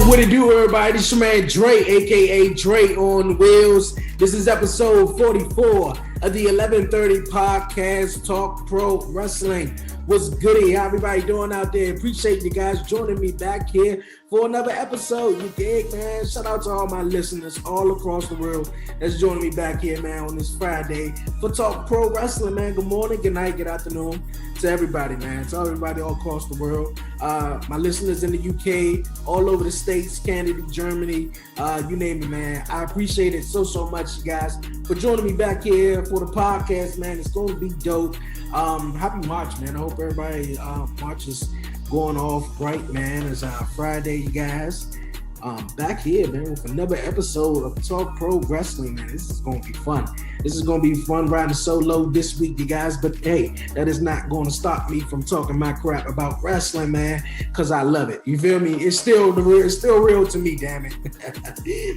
What it do, everybody? This your man Dre, aka Dre on Wheels. This is episode 44 of the 1130 podcast, Talk Pro Wrestling. What's goody? How everybody doing out there? Appreciate you guys joining me back here for another episode. You dig, man? Shout out to all my listeners all across the world that's joining me back here, man, on this Friday for Talk Pro Wrestling, man. Good morning, good night, good afternoon to everybody, man. To everybody all across the world. My listeners in the UK, all over the States, Canada, Germany, you name it, man. I appreciate it so much, you guys, for joining me back here for the podcast, man. It's going to be dope. Happy March, man. I hope everybody March is going off right, man. It's Friday, you guys. Back here, man, with another episode of Talk Pro Wrestling, man. This is going to be fun. This is going to be fun riding solo this week, you guys. But hey, that is not going to stop me from talking my crap about wrestling, man, because I love it. You feel me? It's still real to me, damn it.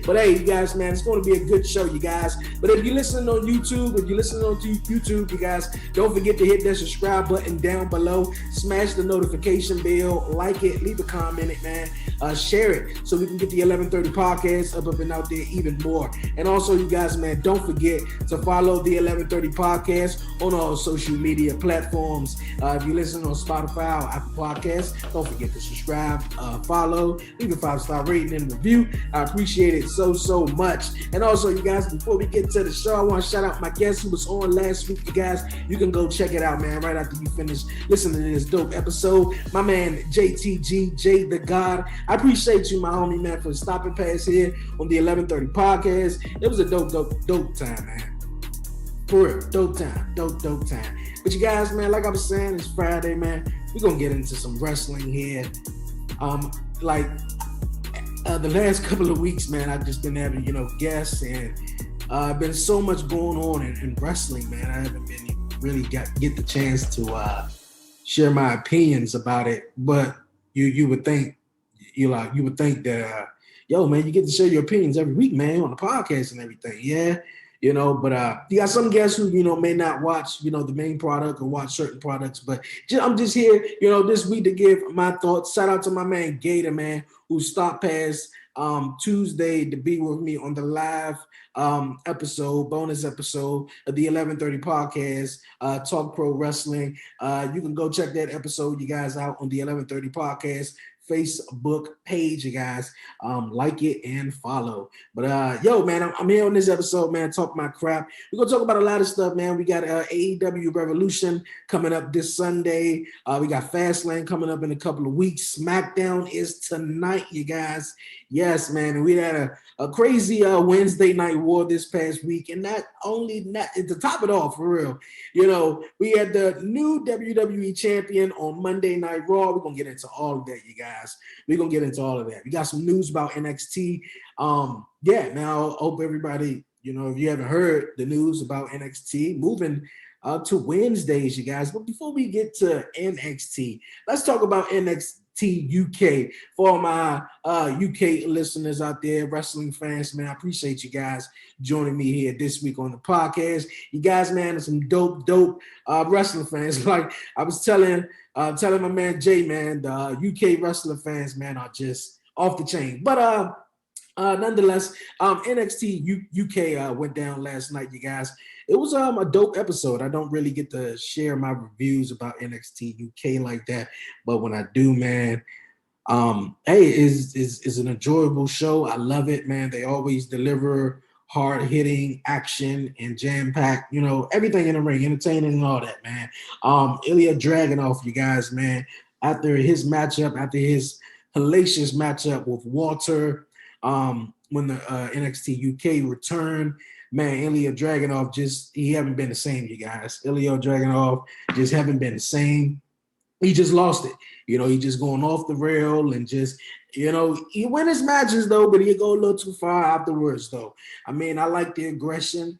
But hey, you guys, man, it's going to be a good show, you guys. But if you're listening on YouTube, you guys, don't forget to hit that subscribe button down below. Smash the notification bell, like it, leave a comment, man. Share it so we can get the 1130 podcast up and out there even more. And also, you guys, man, don't forget to follow the 1130 podcast on all social media platforms. If you listen on Spotify or Apple Podcasts, don't forget to subscribe, follow, leave a 5-star rating and review. I appreciate it so much. And also, you guys, before we get to the show, I want to shout out my guest who was on last week. You guys, you can go check it out, man, right after you finish listening to this dope episode. My man JTG, Jay the God. I appreciate you, my homie, man, for stopping past here on the 1130 podcast. It was a dope time, man. For real, dope time. But you guys, man, like I was saying, it's Friday, man. We're gonna get into some wrestling here. The last couple of weeks, man, I've just been having, guests, and been so much going on in wrestling, man. I haven't been really get the chance to share my opinions about it. But you would think that, yo, man, you get to share your opinions every week, man, on the podcast and everything. Yeah, but you got some guests who, may not watch, the main product or watch certain products. But I'm just here, this week to give my thoughts. Shout out to my man Gator, man, who stopped past Tuesday to be with me on the live bonus episode of the 1130 podcast, Talk Pro Wrestling. You can go check that episode, you guys, out on the 1130 podcast Facebook page, you guys. Like it and follow. But yo, man, I'm here on this episode, man, talk my crap. We're gonna talk about a lot of stuff, man. We got AEW Revolution coming up this Sunday. We got Fastlane coming up in a couple of weeks. SmackDown is tonight, you guys. Yes, man. And we had a crazy Wednesday night war this past week, and not to top it off, for real. We had the new WWE champion on Monday Night Raw. We're gonna get into all of that, you guys. We're gonna get into all of that. We got some news about NXT. Now I hope everybody, if you haven't heard the news about NXT, moving to Wednesdays, you guys. But before we get to NXT, let's talk about NXT UK. For all my UK listeners out there, wrestling fans, man, I appreciate you guys joining me here this week on the podcast. You guys, man, are some dope wrestling fans. Like I was telling my man Jay, man, the UK wrestling fans, man, are just off the chain. But nonetheless, NXT UK went down last night, you guys. It was a dope episode. I don't really get to share my reviews about NXT UK like that, but when I do, man, it's an enjoyable show. I love it, man. They always deliver hard-hitting action and jam-packed, everything in the ring, entertaining and all that, man. Ilya Dragunov, you guys, man, after his hellacious matchup with Walter, when the NXT UK returned, man, Ilya Dragunov he haven't been the same, you guys. Ilya Dragunov just haven't been the same. He just lost it. He just going off the rail and just, he win his matches, though, but he go a little too far afterwards, though. I mean, I like the aggression.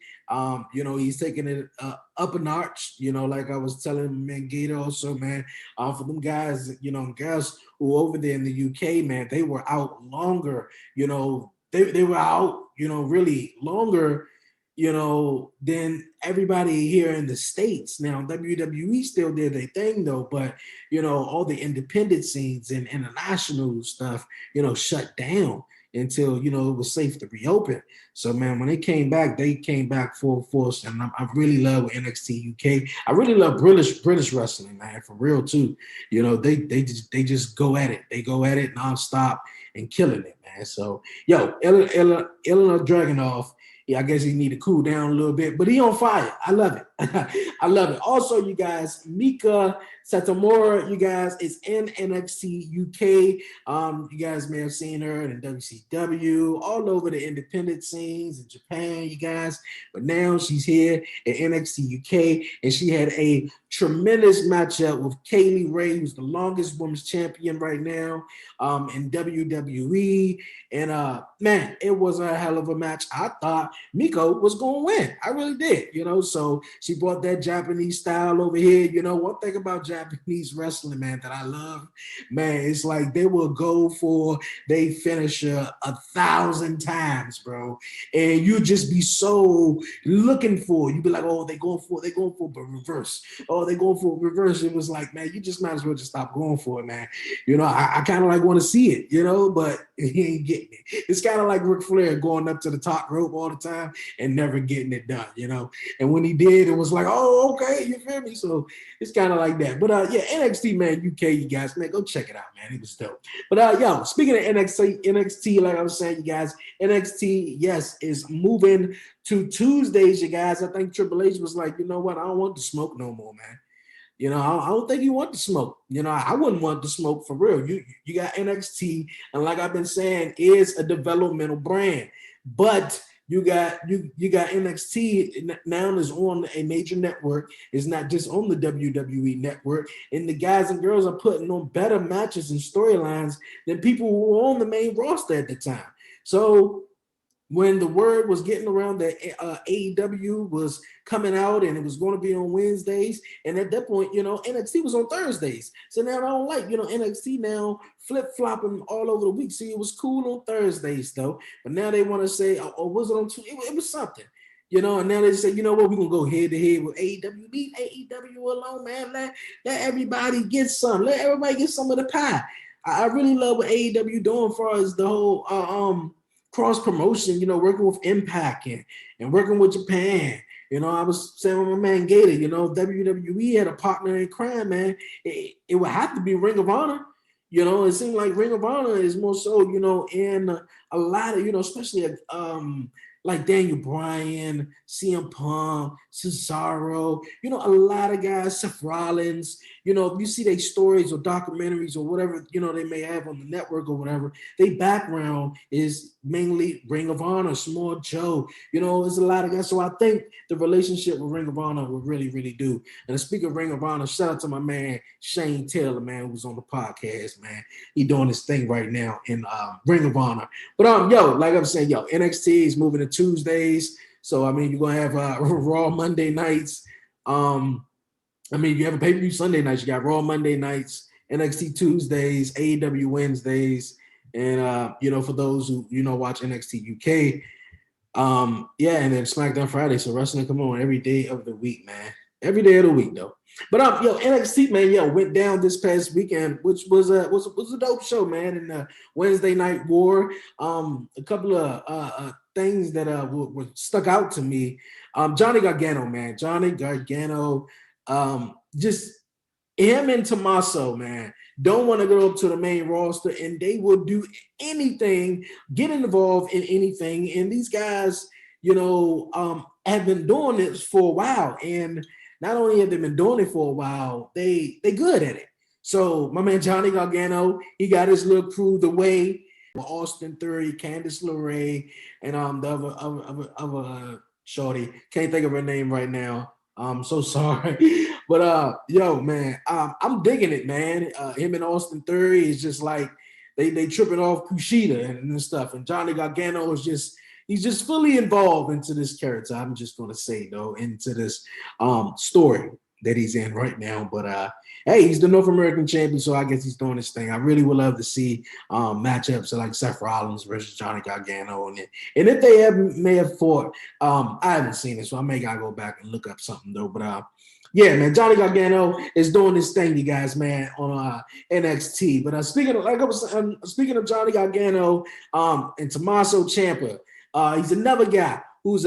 He's taking it up a notch, like I was telling man Gator also, man, for them guys, guys who over there in the UK, man, they were out longer, they were out, really longer then everybody here in the States, now WWE still did their thing though, but all the independent scenes and international stuff, shut down until it was safe to reopen. So man, when they came back full force, and I really love NXT UK. I really love British wrestling, man, for real too. They just go at it. They go at it nonstop and killing it, man. So Ilya Dragunov. Yeah, I guess he need to cool down a little bit, but he on fire. I love it. I love it. Also, you guys, Mika Satomura, you guys, is in NXT UK. You guys may have seen her in WCW, all over the independent scenes in Japan, you guys. But now she's here at NXT UK, and she had a tremendous matchup with Kaylee Ray, who's the longest women's champion right now in WWE. And man, it was a hell of a match. I thought Miko was going to win. I really did, So she brought that Japanese style over here. One thing about Japanese wrestling, man, that I love, man, it's like they will go for they finisher 1,000 times, bro. And you just be so looking for it. You be like, oh, they're going for the reverse. Oh, they're going for a reverse. It was like, man, you just might as well just stop going for it, man. I kind of like want to see it, but he ain't getting it. It's kind of like Ric Flair going up to the top rope all the time and never getting it done, And when he did, it was like, oh, okay, you feel me? So it's kind of like that. But yeah, NXT, man, UK, you guys, man, go check it out, man. It was dope. But speaking of NXT, like I was saying, you guys, NXT, yes, is moving to Tuesdays, you guys. I think Triple H was like, you know what? I don't want to smoke no more, man. I don't think you want to smoke. I wouldn't want to smoke for real. You got NXT, and like I've been saying, is a developmental brand. But you got NXT now is on a major network. It's not just on the WWE network. And the guys and girls are putting on better matches and storylines than people who were on the main roster at the time. So when the word was getting around that AEW was coming out and it was going to be on Wednesdays, and at that point, NXT was on Thursdays. So now I don't like, NXT now flip-flopping all over the week. See, it was cool on Thursdays, though. But now they want to say, oh, was it on Tuesday? It was something. And now they say, you know what, we're going to go head-to-head with AEW. Leave AEW alone, man. Let everybody get some. Let everybody get some of the pie. I really love what AEW doing as far as the whole cross promotion, working with Impact and working with Japan. I was saying with my man Gator, WWE had a partner in crime, man. It would have to be Ring of Honor. It seemed like Ring of Honor is more so, in a lot of, especially like Daniel Bryan, CM Punk, Cesaro, a lot of guys, Seth Rollins, if you see their stories or documentaries or whatever, they may have on the network or whatever, their background is mainly Ring of Honor, Samoa Joe, there's a lot of guys. So I think the relationship with Ring of Honor will really, really do. And speaking of Ring of Honor, shout out to my man, Shane Taylor, man, who's on the podcast, man. He doing his thing right now in Ring of Honor. But like I'm saying, NXT is moving to Tuesdays. So, you're going to have Raw Monday nights. You have a pay-per-view Sunday nights. You got Raw Monday nights, NXT Tuesdays, AEW Wednesdays. And, for those who, watch NXT UK, and then SmackDown Friday. So wrestling come on every day of the week, man. Every day of the week, though. But NXT, man, went down this past weekend, which was a dope show, man. In the Wednesday Night War, a couple of things that were stuck out to me. Johnny Gargano, man, just him and Tommaso, man, don't want to go up to the main roster, and they will do anything, get involved in anything. And these guys, have been doing this for a while, and not only have they been doing it for a while, they good at it. So my man Johnny Gargano, he got his little crew the way with Austin Theory, Candice LeRae, and the other shorty. Can't think of her name right now. I'm so sorry. But man, I'm digging it, man. Him and Austin Theory is just like they tripping off Kushida and stuff. And Johnny Gargano is he's just fully involved into this character. I'm just gonna say though, into this story. that he's in right now. But hey, he's the North American champion, so I guess he's doing his thing. I really would love to see matchups like Seth Rollins versus Johnny Gargano, and if they may have fought, I haven't seen it, so I may gotta go back and look up something though. But yeah, man, Johnny Gargano is doing this thing, you guys, man, on NXT. But speaking of Johnny Gargano and Tommaso Ciampa, he's another guy who's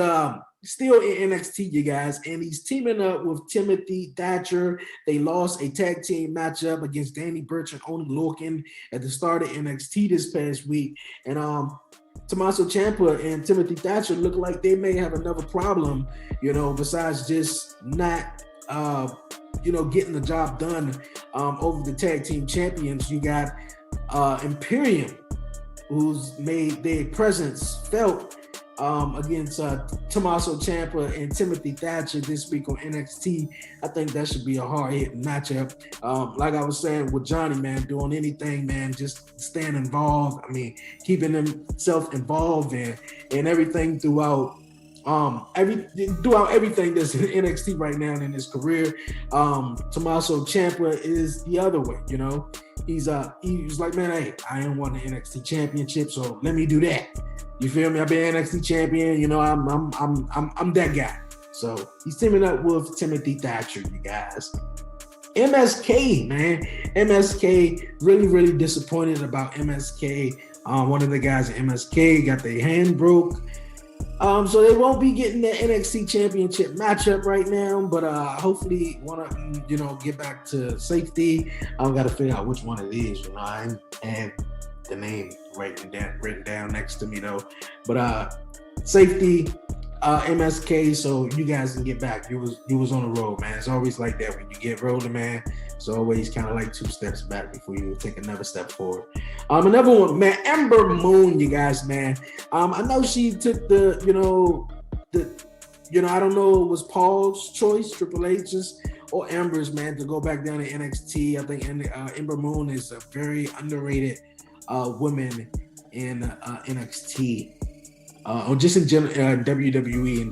still in NXT, you guys, and he's teaming up with Timothy Thatcher. They lost a tag team matchup against Danny Burch and Oni Lorcan at the start of NXT this past week. And Tommaso Ciampa and Timothy Thatcher look like they may have another problem, besides just not getting the job done over the tag team champions. You got Imperium, who's made their presence felt against Tommaso Ciampa and Timothy Thatcher this week on NXT. I think that should be a hard-hitting matchup. Like I was saying with Johnny, man, doing anything, man, just staying involved. I mean, keeping himself involved and everything throughout everything that's in NXT right now in his career. Tommaso Ciampa is the other way, He's like, man, hey, I ain't won the NXT championship, so let me do that. You feel me? I've been NXT champion, I'm that guy. So he's teaming up with Timothy Thatcher, you guys. MSK, man. MSK, really, really disappointed about MSK. One of the guys at MSK got their hand broke. So they won't be getting the NXT championship matchup right now, but hopefully want to, get back to safety. I've got to figure out which one it is, I have the name written down next to me though. But safety, MSK, so you guys can get back. You was on the road, man. It's always like that when you get rolling, man. It's always kind of like 2 steps back before you take another step forward. Another one, man, Ember Moon, you guys, man. I know she took I don't know, it was Paul's choice, Triple H's or Ember's, man, to go back down to NXT. I think Ember Moon is a very underrated woman in NXT. Or just in WWE in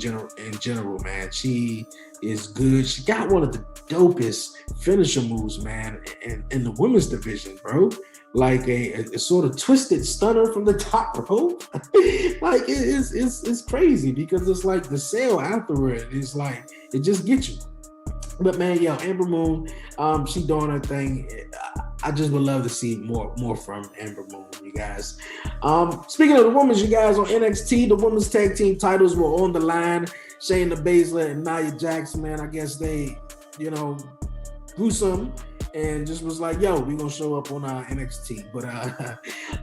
general, man. She is good. She got one of the dopest finisher moves, man, in the women's division, bro. Like a sort of twisted stunner from the top rope. Like it's crazy because it's like the sale afterward is like it just gets you. But man, Ember Moon, she doing her thing. I just would love to see more from Ember Moon, you guys. Speaking of the women's, you guys, on NXT, the women's tag team titles were on the line. Shayna Baszler and Nia Jax, man, I guess they, grew some and just was like, we're going to show up on NXT. But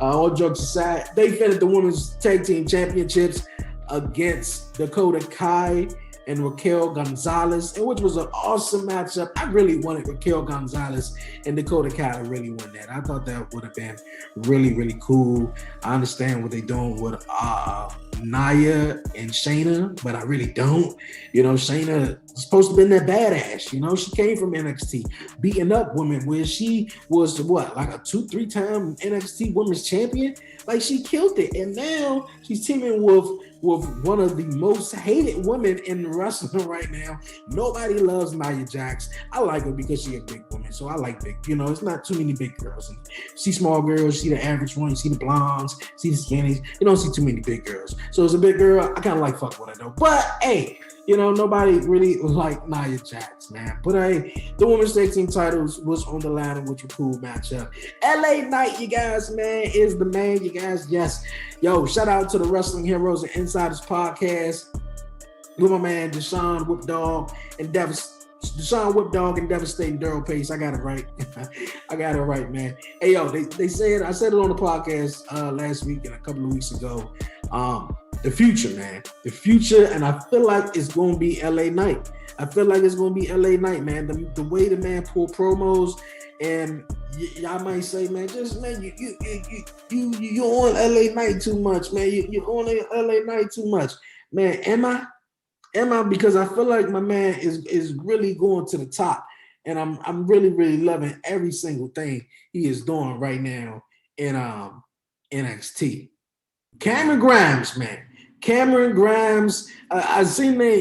all jokes aside, they defended the women's tag team championships against Dakota Kai and Raquel Gonzalez, which was an awesome matchup. I really wanted Raquel Gonzalez and Dakota Kai to really win that. I thought that would have been really, really cool. I understand what they're doing with Nia and Shayna, but I really don't. Shayna is supposed to be that badass. She came from NXT, beating up women, where she was like a 2-3 time NXT Women's Champion. Like, she killed it, and now she's teaming with one of the most hated women in wrestling right now. Nobody loves Nia Jax. I like her because she's a big woman, so I like big. It's not too many big girls. And see small girls, see the average one, you see the blondes, see the skinnies. You don't see too many big girls. So as a big girl, I kind of like fuck with her though. But hey, nobody really like Nia Jax, man. But hey, the women's tag team titles was on the line, which was a cool matchup. LA Knight, you guys, man, is the man, you guys. Yes. Shout out to the Wrestling Heroes and Insiders podcast with my man Deshaun Whipdog and Devastating Daryl Pace. I got it right. I got it right, man. Hey, they said, I said it on the podcast last week and a couple of weeks ago. The future, man. The future, and I feel like it's going to be LA Knight. I feel like it's going to be LA Knight, man. The way the man pull promos, and y'all might say, man, you on LA Knight too much, man. You on LA Knight too much, man. Am I? Because I feel like my man is really going to the top, and I'm really, really loving every single thing he is doing right now in NXT. Cameron Grimes, man. Cameron Grimes, I've seen that,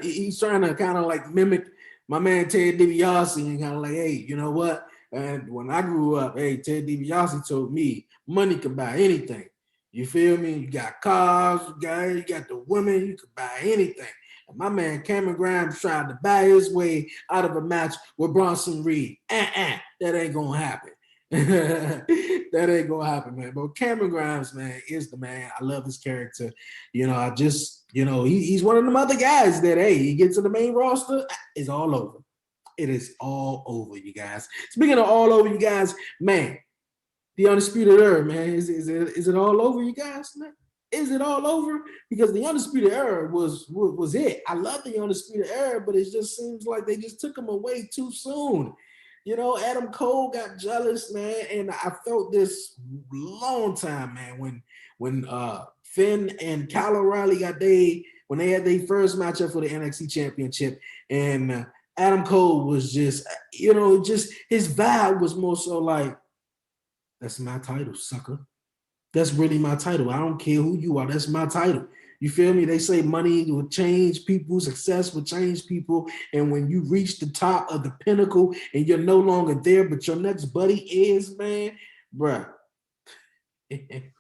he's trying to kind of like mimic my man Ted DiBiase and kind of like, hey, you know what? And when I grew up, hey, Ted DiBiase told me money can buy anything. You feel me? You got cars, you got the women, you can buy anything. And my man Cameron Grimes tried to buy his way out of a match with Bronson Reed. That ain't gonna happen. That ain't gonna happen, man. But Cameron Grimes, man, is the man. I love his character. I just, he's one of them other guys that, hey, he gets to the main roster, it's all over. It is all over, you guys. Speaking of all over, you guys, man, the Undisputed Era, man, is it all over, you guys, man? Is it all over? Because the Undisputed Era was it. I love the Undisputed Era, but it just seems like they just took him away too soon. Adam Cole got jealous, man, and I felt this long time, man, when Finn and Kyle O'Reilly when they had their first matchup for the NXT Championship, and Adam Cole was just his vibe was more so like, that's my title, sucker. That's really my title. I don't care who you are. That's my title. You feel me? They say money will change people, success will change people. And when you reach the top of the pinnacle and you're no longer there, but your next buddy is, man, bruh. Shit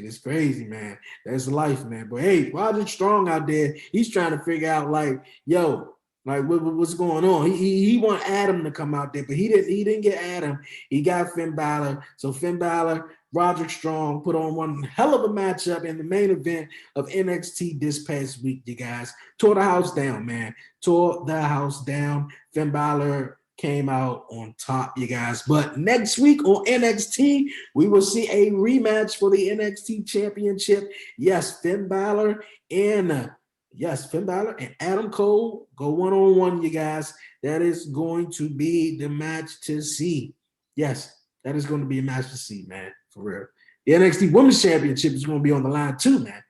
is crazy, man. That's life, man. But hey, Roderick Strong out there, he's trying to figure out, like, yo, like what's going on? He want Adam to come out there, but he didn't get Adam. He got Finn Balor. So Finn Balor, Roderick Strong put on one hell of a matchup in the main event of NXT this past week, you guys. Tore the house down, man. Tore the house down. Finn Balor came out on top, you guys. But next week on NXT, we will see a rematch for the NXT Championship. Yes, Finn Balor and Adam Cole go one-on-one, you guys. That is going to be the match to see. Yes, that is going to be a match to see, man, for real. The NXT Women's Championship is going to be on the line too, man.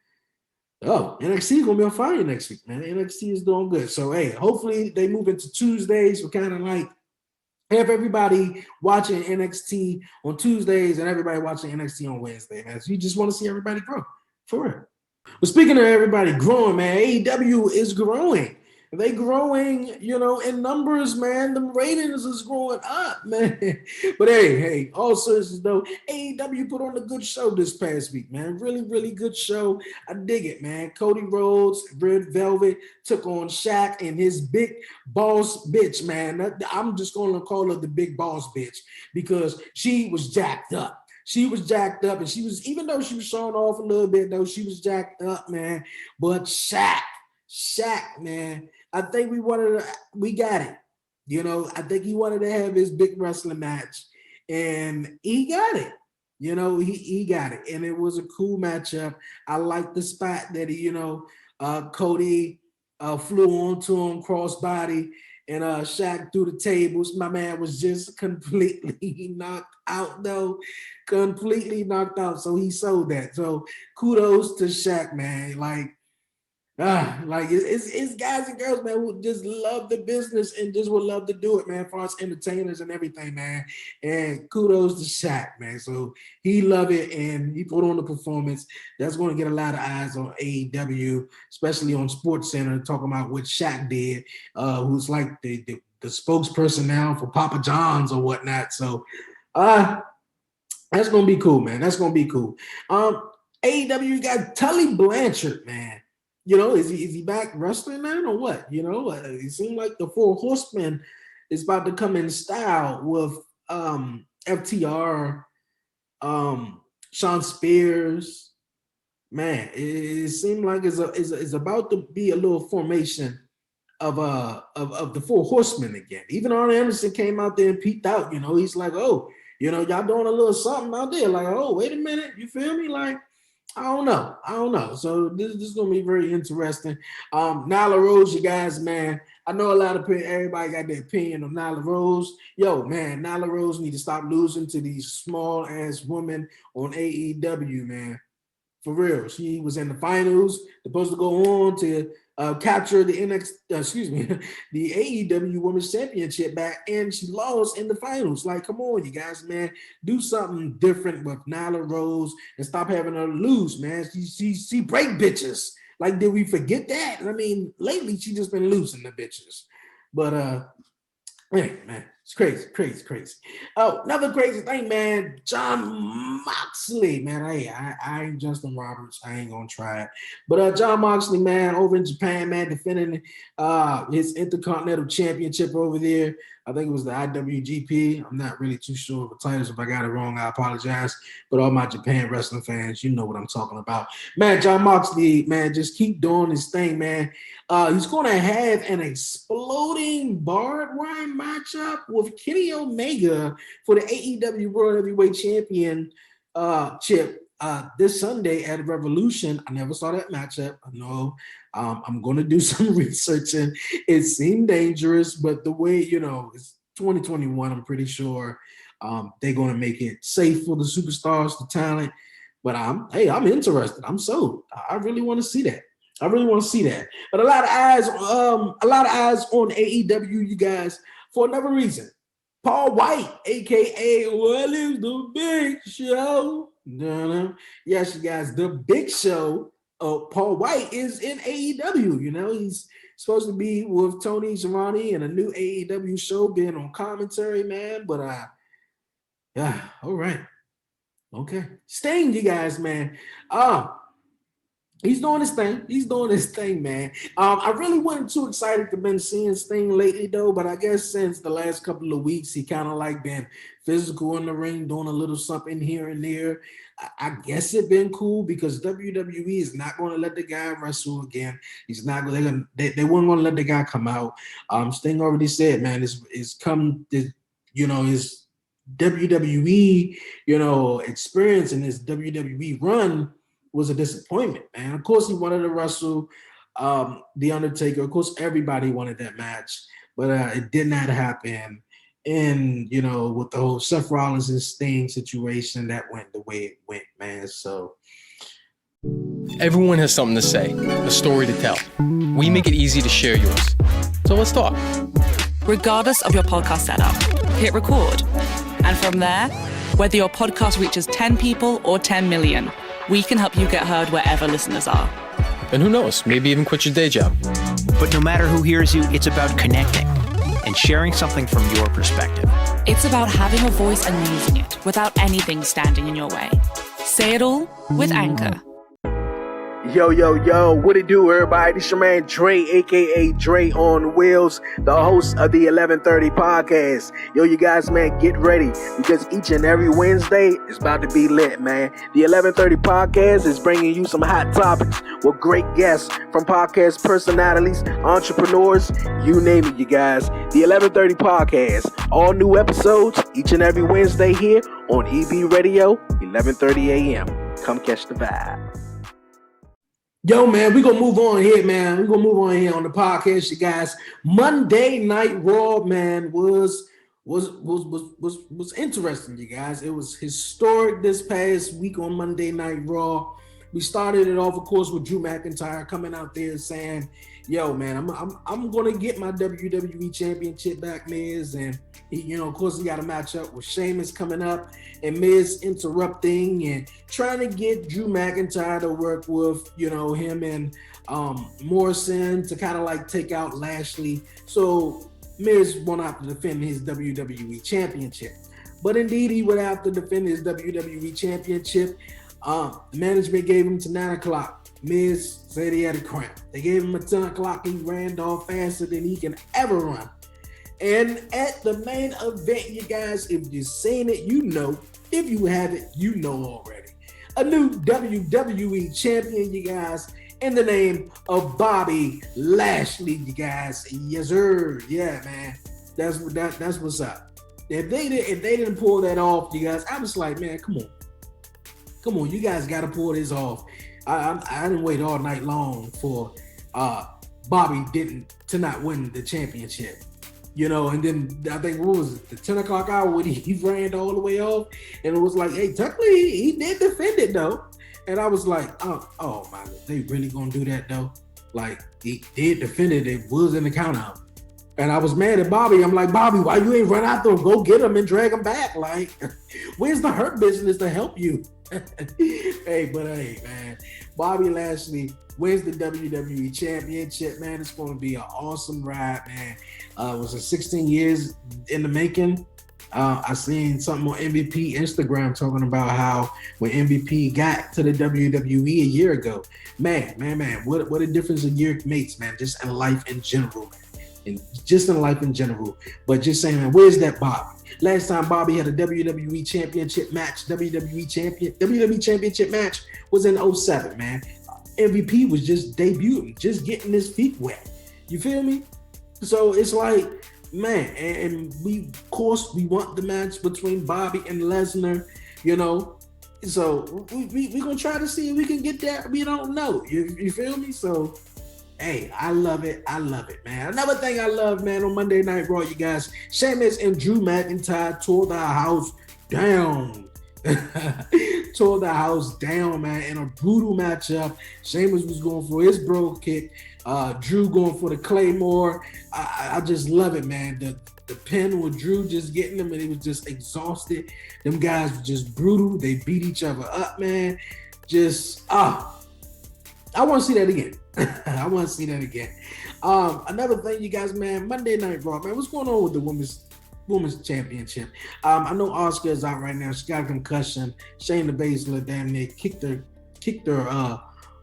Oh, NXT is going to be on fire next week, man. NXT is doing good. So, hey, hopefully they move into Tuesdays. We're kind of like have everybody watching NXT on Tuesdays and everybody watching NXT on Wednesday, man. So you just want to see everybody grow, for real. Well, speaking of everybody growing, man, AEW is growing. They growing, in numbers, man. The ratings is growing up, man. But hey, all seriousness though, AEW put on a good show this past week, man. Really, really good show. I dig it, man. Cody Rhodes, Red Velvet took on Shaq and his big boss bitch, man. I'm just going to call her the big boss bitch because she was jacked up. She was jacked up, and she was, even though she was showing off a little bit, though, she was jacked up, man. But Shaq, man, I think we got it. I think he wanted to have his big wrestling match, and he got it. He got it, and it was a cool matchup. I like the spot that Cody flew onto him crossbody, and Shaq through the tables. My man was just completely knocked out, though. Completely knocked out. So he sold that. So kudos to Shaq, man. It's guys and girls, man, who just love the business and just would love to do it, man, for us entertainers and everything, man. And kudos to Shaq, man. So he loved it and he put on the performance. That's going to get a lot of eyes on AEW, especially on SportsCenter, talking about what Shaq did, who's like the spokesperson now for Papa John's or whatnot. So that's going to be cool, man. That's going to be cool. AEW got Tully Blanchard, man. Is he back wrestling, man, or what? It seemed like the Four Horsemen is about to come in style with FTR, Sean Spears. Man, it seemed like it's about to be a little formation of the Four Horsemen again. Even Arn Anderson came out there and peeked out. He's like, oh, y'all doing a little something out there. Like, oh, wait a minute, you feel me? Like, I don't know. So this is going to be very interesting. Nyla Rose, you guys, man. I know everybody got their opinion on Nyla Rose. Yo, man, Nyla Rose need to stop losing to these small-ass women on AEW, man. For real. She was in the finals, supposed to go on to capture the the AEW Women's Championship back, and she lost in the finals. Like, come on, you guys, man. Do something different with Nyla Rose and stop having her lose, man. She break bitches. Like, did we forget that? I mean, lately she just been losing the bitches. But hey, man, it's crazy. Oh, another crazy thing, man. Jon Moxley, man. Hey, I ain't Justin Roberts. I ain't gonna try it. But Jon Moxley, man, over in Japan, man, defending his Intercontinental Championship over there. I think it was the IWGP. I'm not really too sure of the titles. If I got it wrong, I apologize. But all my Japan wrestling fans, you know what I'm talking about. Man, Jon Moxley, man, just keep doing his thing, man. He's going to have an exploding barbed wire matchup with Kenny Omega for the AEW World Heavyweight Championship this Sunday at Revolution. I never saw that matchup. I know I'm going to do some researching. It seemed dangerous, but the way, it's 2021, I'm pretty sure they're going to make it safe for the superstars, the talent. But I'm interested. I'm sold. I really want to see that. But a lot of eyes on AEW, you guys, for another reason. Paul White, aka what is the Big Show? No. Yes, you guys, the Big Show. Paul White is in AEW. He's supposed to be with Tony Schiavone and a new AEW show, being on commentary, man. But yeah, all right, okay. Sting, you guys, man. He's doing his thing, man. I really wasn't too excited to been seeing Sting lately, though. But I guess since the last couple of weeks, he kind of like been physical in the ring, doing a little something here and there. I guess it been cool because WWE is not going to let the guy wrestle again. He's not going. They weren't going to let the guy come out. Sting already said, man, his WWE, experience and his WWE run was a disappointment, man. Of course, he wanted to wrestle The Undertaker. Of course, everybody wanted that match, but it did not happen. And, with the whole Seth Rollins and Sting situation, that went the way it went, man. So everyone has something to say, a story to tell. We make it easy to share yours. So let's talk. Regardless of your podcast setup, hit record. And from there, whether your podcast reaches 10 people or 10 million, we can help you get heard wherever listeners are. And who knows, maybe even quit your day job. But no matter who hears you, it's about connecting and sharing something from your perspective. It's about having a voice and using it without anything standing in your way. Say it all with Anchor. Yo, what it do, everybody? This your man Dre, aka Dre on Wheels, the host of the 1130 podcast. Yo, you guys, man, get ready because each and every Wednesday is about to be lit, man. The 1130 podcast is bringing you some hot topics with great guests from podcast personalities, entrepreneurs, you name it, you guys. The 1130 podcast, all new episodes each and every Wednesday here on EB Radio, 1130 a.m. Come catch the vibe. Yo, man, we're going to move on here, man. We're going to move on here on the podcast, you guys. Monday Night Raw, man, was interesting, you guys. It was historic this past week on Monday Night Raw. We started it off, of course, with Drew McIntyre coming out there saying, yo, man, I'm going to get my WWE Championship back, Miz. And, of course, he got a matchup with Sheamus coming up and Miz interrupting and trying to get Drew McIntyre to work with, him and Morrison to kind of like take out Lashley. So Miz won't have to defend his WWE Championship. But indeed, he would have to defend his WWE Championship. The management gave him to 9 o'clock. Miz said he had a cramp. They gave him a 10 o'clock. He ran off faster than he can ever run. And at the main event, you guys, if you've seen it, you know. If you haven't, you know already. A new WWE champion, you guys, in the name of Bobby Lashley, you guys. Yes, sir. Yeah, man. That's what's up. If they didn't pull that off, you guys, I was like, man, come on, you guys got to pull this off. I didn't wait all night long for Bobby to not win the championship. And then I think, what was it, the 10 o'clock hour when he ran all the way off? And it was like, hey, technically, he did defend it, though. And I was like, oh my God, they really gonna do that, though? Like, he did defend it. It was in the count out. And I was mad at Bobby. I'm like, Bobby, why you ain't run out there? Go get him and drag him back. Like, where's the Hurt Business to help you? Hey, man, Bobby Lashley wins the WWE Championship, man. It's going to be an awesome ride, man. It was 16 years in the making. I seen something on MVP Instagram talking about how when MVP got to the WWE a year ago, man, what a difference a year makes, man, just in life in general, man. And just in life in general. But just saying, man, where's that Bobby? Last time Bobby had a WWE Championship match, WWE Championship match was in 2007, man. MVP was just debuting, just getting his feet wet. You feel me? So it's like, man, and we, of course, we want the match between Bobby and Lesnar, you know. So we gonna try to see if we can get that. We don't know. You feel me? So, hey, I love it, man. Another thing I love, man, on Monday Night Raw, you guys, Sheamus and Drew McIntyre tore the house down. Tore the house down, man, in a brutal matchup. Sheamus was going for his bro kick. Drew going for the Claymore. I just love it, man. The pin with Drew just getting them, and he was just exhausted. Them guys were just brutal. They beat each other up, man. Just, I want to see that again. I want to see that again. Another thing, you guys, man, Monday Night Raw, man, what's going on with the women's championship? I know Asuka is out right now. She got a concussion. Shayna Baszler damn near kicked her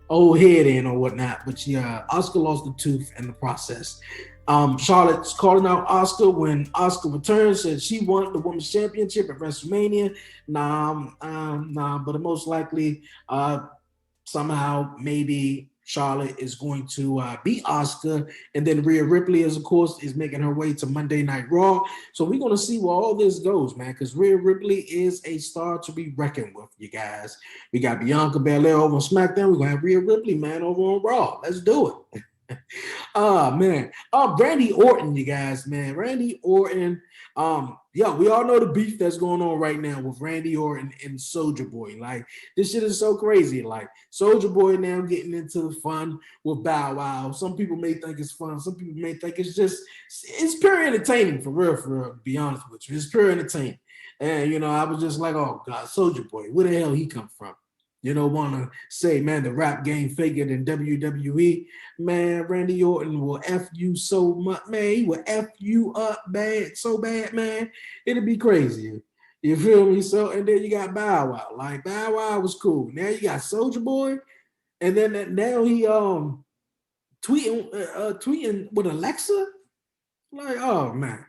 old head in or whatnot, but Asuka lost the tooth in the process. Charlotte's calling out Asuka when Asuka returns, said she won the women's championship at WrestleMania. But most likely, somehow, maybe Charlotte is going to beat Asuka, and then Rhea Ripley, of course, is making her way to Monday Night Raw. So we're going to see where all this goes, man, because Rhea Ripley is a star to be reckoned with, you guys. We got Bianca Belair over on SmackDown. We're going to have Rhea Ripley, man, over on Raw. Let's do it. Randy Orton, you guys, man. Randy Orton. We all know the beef that's going on right now with Randy Orton and Soulja Boy. Like, this shit is so crazy. Like, Soulja Boy now getting into the fun with Bow Wow. Some people may think it's fun. Some people may think it's pure entertaining, for real, to be honest with you. It's pure entertaining. And, I was just like, oh, God, Soulja Boy, where the hell he come from? Want to say, man, the rap game faker than WWE. Man, Randy Orton will F you so much, man. He will F you up bad, so bad, man. It'll be crazy. You feel me? So, and then you got Bow Wow. Like, Bow Wow was cool. Now you got Soulja Boy, and then now he tweeting with Alexa. Like, oh man,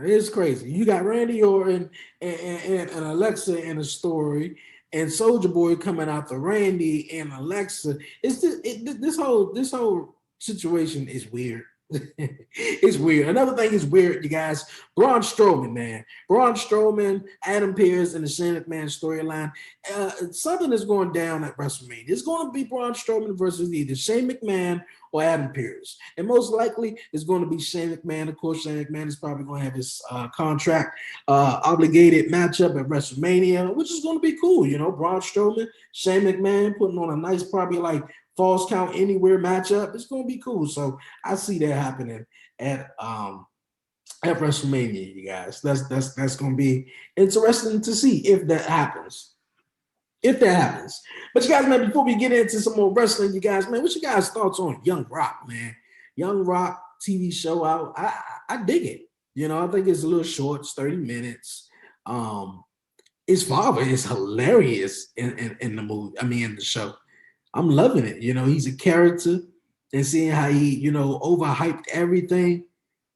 it's crazy. You got Randy Orton and Alexa in a story, and Soulja Boy coming out to Randy and Alexa. This whole situation is weird. It's weird. Another thing is weird, you guys. Braun Strowman, man. Braun Strowman, Adam Pearce, and the Shane McMahon storyline. Something is going down at WrestleMania. It's going to be Braun Strowman versus either Shane McMahon or Adam Pearce. And most likely it's going to be Shane McMahon. Of course, Shane McMahon is probably going to have his contract obligated matchup at WrestleMania, which is going to be cool. Braun Strowman, Shane McMahon putting on a nice, probably like false count anywhere matchup. It's going to be cool. So I see that happening at WrestleMania, you guys. That's going to be interesting to see if that happens. But you guys, man, before we get into some more wrestling, you guys, man, what's your guys' thoughts on Young Rock, man? Young Rock TV show out. I dig it. I think it's a little short. It's 30 minutes. His father is hilarious in the movie. In the show. I'm loving it. He's a character, and seeing how he, overhyped everything.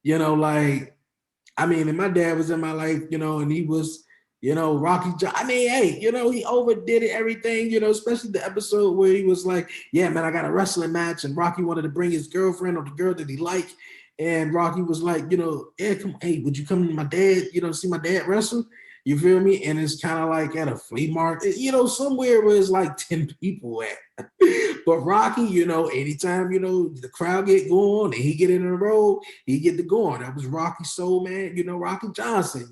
And my dad was in my life, and he was, Rocky John. He overdid it, everything, especially the episode where he was like, yeah, man, I got a wrestling match, and Rocky wanted to bring his girlfriend or the girl that he liked. And Rocky was like, yeah, would you come to my dad, see my dad wrestle? You feel me? And it's kind of like at a flea market, somewhere where it's like 10 people at. But Rocky, anytime, the crowd get going and he get in a row, he get to going. That was Rocky's soul, man, Rocky Johnson,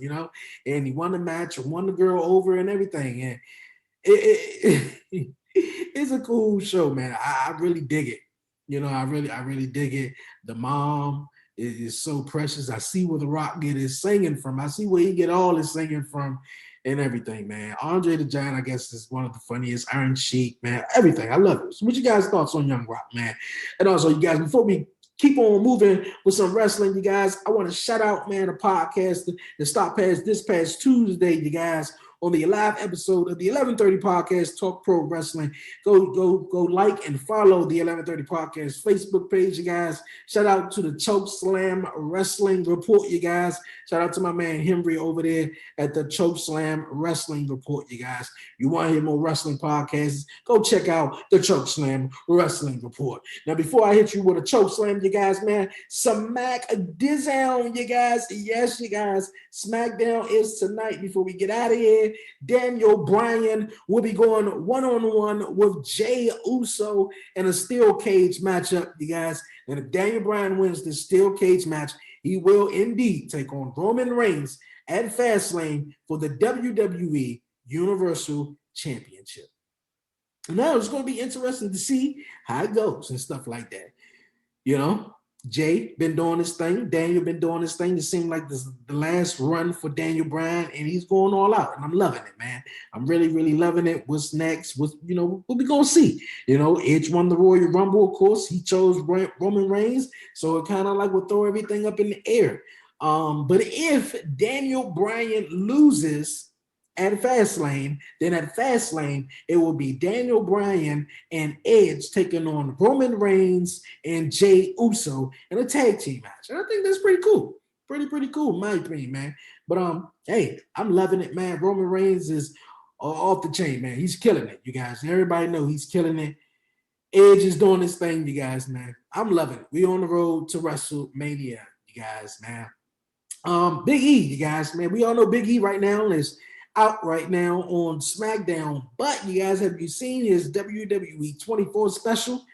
and he won the match and won the girl over and everything. And it's a cool show, man. I really dig it. I really dig it. The mom is so precious. I see where The Rock get his singing from. I see where he get all his singing from and everything, man. Andre the Giant, I guess, is one of the funniest. Iron Sheik, man. Everything. I love it. So what you guys' thoughts on Young Rock, man? And also, you guys, before we keep on moving with some wrestling, you guys, I want to shout out, man, a podcast that stopped past this past Tuesday, you guys, on the live episode of the 1130 podcast, Talk Pro Wrestling. Go like and follow the 1130 podcast Facebook page, you guys. Shout out to the Choke Slam Wrestling Report, you guys. Shout out to my man Henry over there at the Choke Slam Wrestling Report, you guys. You want to hear more wrestling podcasts, go check out the Choke Slam Wrestling Report. Now, before I hit you with a choke slam, you guys, man, Smack Dizown, you guys. Yes, you guys. SmackDown is tonight. Before we get out of here, Daniel Bryan will be going one-on-one with Jay Uso in a steel cage matchup, you guys. And if Daniel Bryan wins this steel cage match, he will indeed take on Roman Reigns at Fastlane for the WWE Universal Championship. Now it's going to be interesting to see how it goes and stuff like that. You know, Jay been doing his thing. Daniel been doing his thing. It seemed like this is the last run for Daniel Bryan, and he's going all out. And I'm loving it, man. I'm really, really loving it. What's next? What we gonna see? You know, Edge won the Royal Rumble, of course. He chose Roman Reigns, so it kind of like will throw everything up in the air. But if Daniel Bryan loses at Fastlane, then at Fastlane, it will be Daniel Bryan and Edge taking on Roman Reigns and Jay Uso in a tag team match. And I think that's pretty cool. Pretty cool, in my opinion, man. But hey, I'm loving it, man. Roman Reigns is off the chain, man. He's killing it, you guys. Everybody know he's killing it. Edge is doing his thing, you guys, man. I'm loving it. We on the road to WrestleMania, you guys, man. Big E, you guys, man. We all know Big E right now is out right now on SmackDown. But you guys, have you seen his WWE 24 special?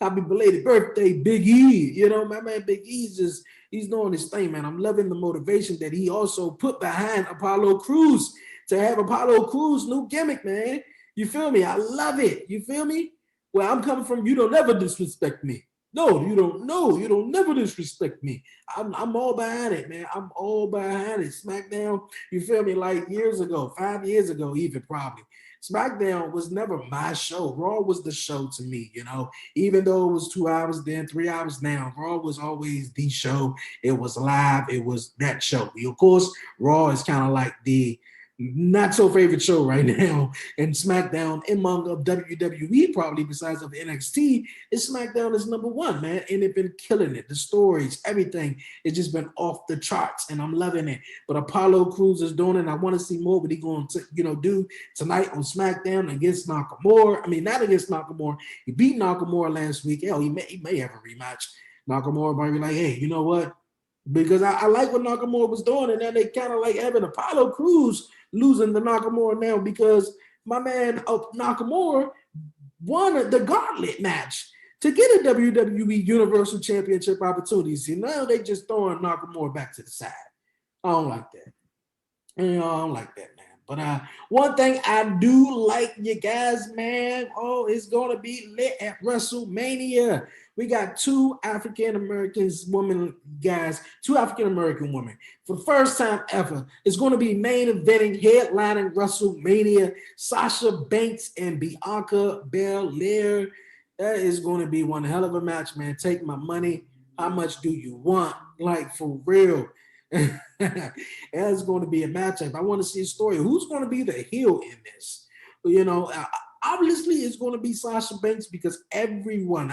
Happy belated birthday, Big E. You know, my man Big E's just, he's doing his thing, man. I'm loving the motivation that he also put behind Apollo Crews to have Apollo Crews' new gimmick, man. You feel me? I love it. You feel me? Where I'm coming from, you don't ever disrespect me. No, you don't know. You don't never disrespect me. I'm all behind it, man. I'm all behind it. SmackDown, you feel me? Like years ago, 5 years ago, even probably. SmackDown was never my show. Raw was the show to me, you know. Even though it was 2 hours then, 3 hours now, Raw was always the show. It was live. It was that show. Of course, Raw is kind of like the not so favorite show right now, and SmackDown among of WWE probably besides of NXT is SmackDown is number one, man, and it's been killing it. The stories, everything, it's just been off the charts, and I'm loving it. But Apollo Crews is doing it, and I want to see more what he going to do tonight on SmackDown against Nakamura. I mean, not against Nakamura. He beat Nakamura last week. Hell, he may have a rematch. Nakamura might be like, hey, you know what? Because I like what Nakamura was doing, and then they kind of like having Apollo Crews losing the Nakamura now because my man Nakamura won the gauntlet match to get a WWE Universal Championship opportunity. See, now they just throwing Nakamura back to the side. I don't like that. I don't like that, man. But one thing I do like, you guys, man, it's going to be lit at WrestleMania. We got two African-American women for the first time ever. It's going to be main eventing, headlining WrestleMania, Sasha Banks and Bianca Belair. That is going to be one hell of a match, man. Take my money. How much do you want? Like, for real. It's going to be a matchup. I want to see a story. Who's going to be the heel in this? You know, obviously it's going to be Sasha Banks because everyone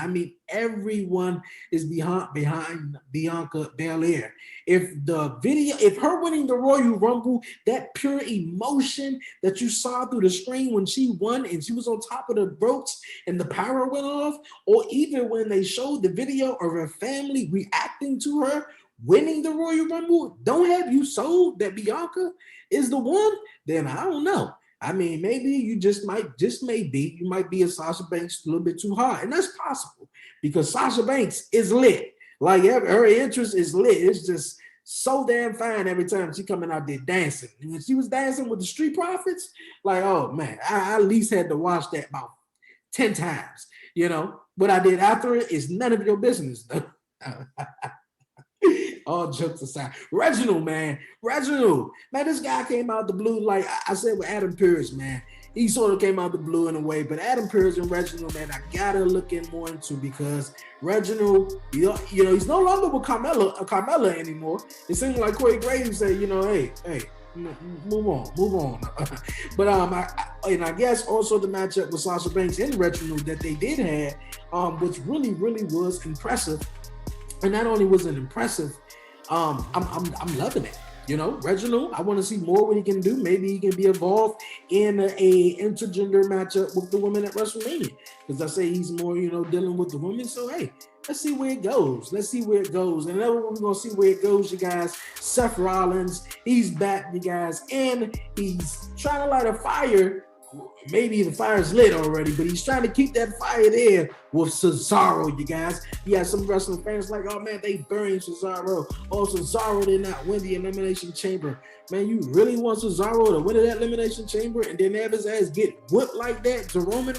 is behind Bianca Belair. If her winning the Royal Rumble, that pure emotion that you saw through the screen when she won and she was on top of the ropes and the power went off, or even when they showed the video of her family reacting to her winning the Royal Rumble, don't have you sold that Bianca is the one? Then I don't know. I mean, maybe you you might be a Sasha Banks a little bit too hard. And that's possible because Sasha Banks is lit. Like her interest is lit. It's just so damn fine every time she coming out there dancing. And when she was dancing with the Street Profits, like, oh man, I at least had to watch that about 10 times. You know, what I did after it is none of your business though. All jokes aside, Reginald, man, this guy came out the blue, like I said with Adam Pearce, man. He sort of came out the blue in a way, but Adam Pearce and Reginald, man, I gotta look in more into, because Reginald, you know, he's no longer with Carmella anymore. It seems like Corey Graves said, hey, move on. But I guess also the matchup with Sasha Banks and Reginald that they did have, which really was impressive. And not only was it impressive, I'm loving it. Reginald, I want to see more what he can do. Maybe he can be involved in a intergender matchup with the women at WrestleMania, because I say he's more, dealing with the women. So hey, let's see where it goes. And then we're gonna see where it goes, you guys. Seth Rollins, he's back, you guys, and he's trying to light a fire. Maybe the fire's lit already, but he's trying to keep that fire there with Cesaro, you guys. You got some wrestling fans like, oh man, they buried Cesaro. Oh, Cesaro did not win the Elimination Chamber. Man, you really want Cesaro to win that Elimination Chamber and then have his ass get whipped like that to Roman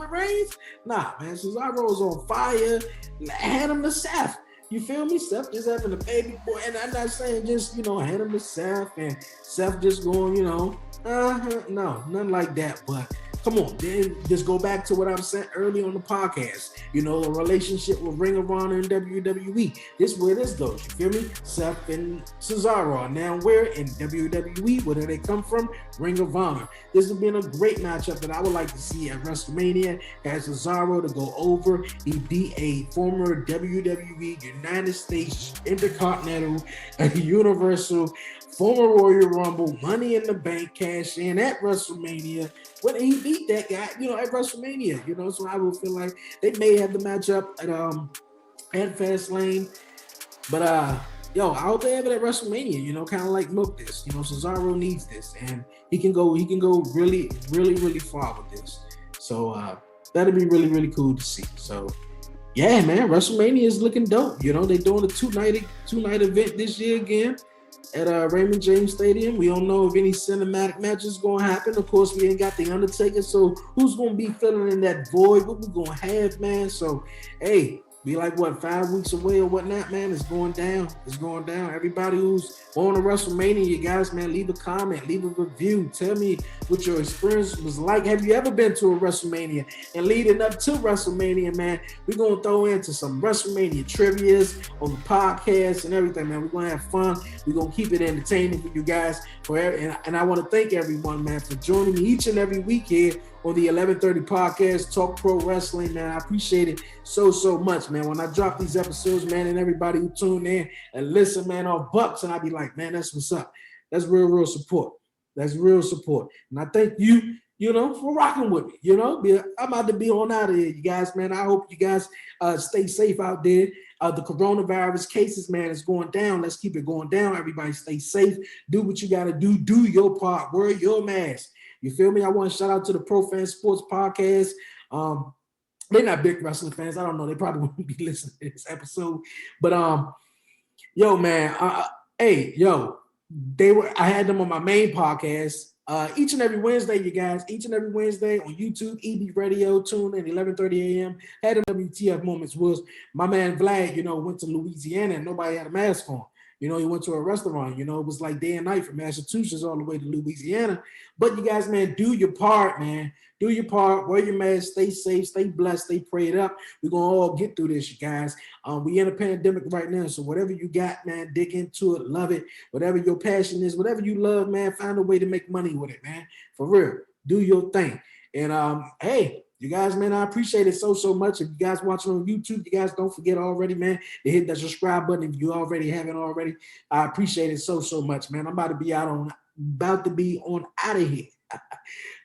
Reigns? Nah, man, Cesaro's on fire. Hand him to Seth. You feel me? Seth just having a baby boy. And I'm not saying just, hand him to Seth and Seth just going, no, nothing like that. But come on, then just go back to what I said early on the podcast. The relationship with Ring of Honor and WWE. This is where this goes. You feel me? Seth and Cesaro are now where in WWE? Where do they come from? Ring of Honor. This has been a great matchup that I would like to see at WrestleMania. Has Cesaro to go over. He beat a former WWE United States Intercontinental Universal former Royal Rumble, Money in the Bank cash in at WrestleMania. When he beat that guy, at WrestleMania, so I would feel like they may have the matchup at Fastlane. But I hope they have it at WrestleMania, kind of like milk this. Cesaro needs this, and he can go really, really, really far with this. So that'd be really, really cool to see. So yeah, man, WrestleMania is looking dope. They're doing a two-night event this year again at Raymond James Stadium. We don't know if any cinematic matches going to happen. Of course, we ain't got The Undertaker, so who's going to be filling in that void? What we going to have, man? So, hey, be like, 5 weeks away or whatnot, man. It's going down. Everybody who's on to WrestleMania, you guys, man, leave a comment, leave a review. Tell me what your experience was like. Have you ever been to a WrestleMania? And leading up to WrestleMania, man, we're going to throw into some WrestleMania trivias on the podcast and everything, man. We're going to have fun. We're going to keep it entertaining for you guys. And I want to thank everyone, man, for joining me each and every week here on the 1130 podcast, Talk Pro Wrestling, man. I appreciate it so much, man. When I drop these episodes, man, and everybody who tune in and listen, man, off Bucks, and I be like, man, that's what's up. That's real support. That's real support. And I thank you, for rocking with me, I'm about to be on out of here, you guys, man. I hope you guys stay safe out there. The coronavirus cases, man, is going down. Let's keep it going down. Everybody stay safe. Do what you got to do. Do your part. Wear your mask. You feel me? I want to shout out to the Pro Fan Sports Podcast. They're not big wrestling fans. I don't know. They probably wouldn't be listening to this episode. But I had them on my main podcast. Each and every Wednesday, you guys. Each and every Wednesday on YouTube, EB Radio, tune in 11:30 a.m. Had them WTF moments was my man Vlad, went to Louisiana and nobody had a mask on. He went to a restaurant, it was like day and night from Massachusetts all the way to Louisiana. But you guys, man, do your part, man. Do your part. Wear your mask. Stay safe. Stay blessed. Stay prayed up. We're going to all get through this, you guys. We in a pandemic right now, so whatever you got, man, dig into it. Love it. Whatever your passion is, whatever you love, man, find a way to make money with it, man. For real. Do your thing. And, hey, you guys, man, I appreciate it so much. If you guys watching on YouTube, you guys don't forget already, man, to hit that subscribe button if you already haven't already. I appreciate it so much, man. I'm about to be on out of here.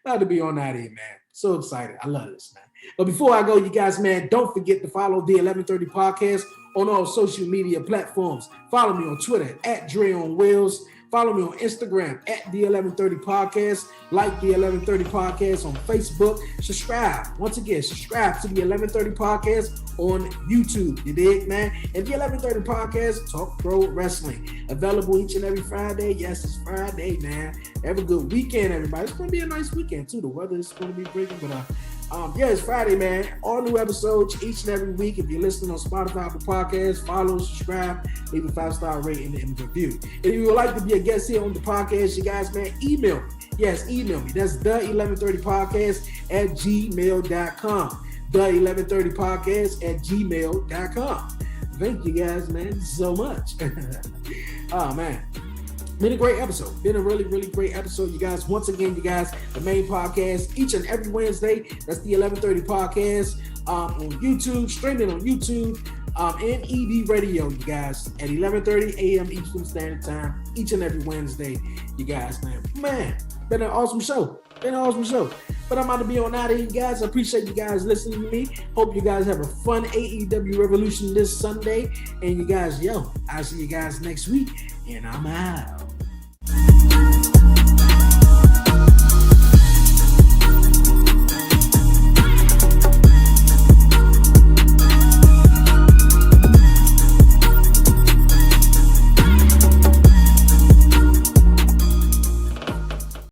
About to be on out of here, man. So excited. I love this, man. But before I go, you guys, man, don't forget to follow the 1130 podcast on all social media platforms. Follow me on Twitter at Dre on Wheels. Follow me on Instagram at the 1130 podcast. Like the 1130 podcast on Facebook. Subscribe. Once again, subscribe to the 1130 podcast on YouTube. You dig, man? And the 1130 podcast, Talk Pro Wrestling. Available each and every Friday. Yes, it's Friday, man. Have a good weekend, everybody. It's going to be a nice weekend, too. The weather is going to be breaking, but It's Friday, man. All new episodes each and every week. If you're listening on Spotify, Apple Podcasts, follow, subscribe, leave a 5-star rating and review. If you would like to be a guest here on the podcast, you guys, man, email me. Yes, email me. That's the1130podcast@gmail.com. The1130podcast@gmail.com. Thank you guys, man, so much. Oh, man. Been a great episode. Been a really, really great episode, you guys. Once again, you guys, the main podcast each and every Wednesday. That's the 1130 podcast on YouTube, streaming on YouTube, and ED Radio, you guys, at 11:30 a.m. Eastern Standard Time, each and every Wednesday, you guys, man. Man, been an awesome show. But I'm about to be on out of here, you guys. I appreciate you guys listening to me. Hope you guys have a fun AEW Revolution this Sunday. And you guys, I'll see you guys next week. And I'm out.